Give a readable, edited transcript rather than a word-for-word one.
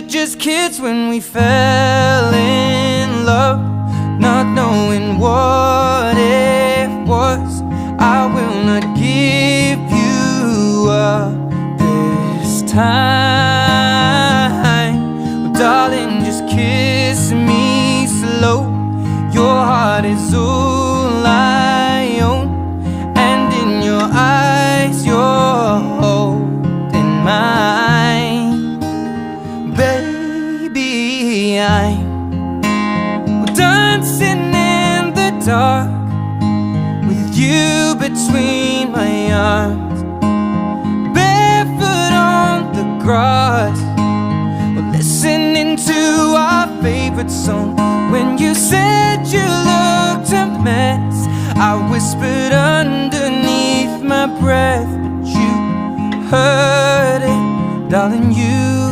just kids when we fell in love, not knowing what it was. I will not give you up this time. Oh, darling, just kiss me slow. Your heart is all I own, and in your eyes you're holding mine. Baby, I'm dancing in the dark with you between my arms, barefoot on the grass, listening to our favorite song. When you said you looked a mess, I whispered underneath my breath, but you heard it, darling, you